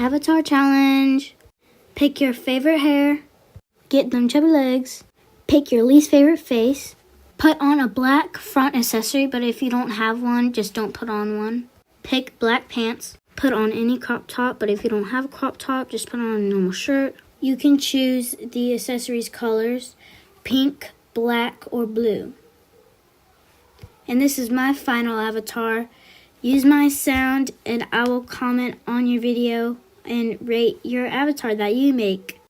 Avatar challenge. Pick your favorite hair. Get them chubby legs. Pick your least favorite face. Put on a black front accessory, but if you don't have one, just don't put on one. Pick black pants. Put on any crop top, but if you don't have a crop top, just put on a normal shirt. You can choose the accessories colors, pink, black, or blue. And this is my final avatar. Use my sound and I will comment on your video and rate your avatar that you make.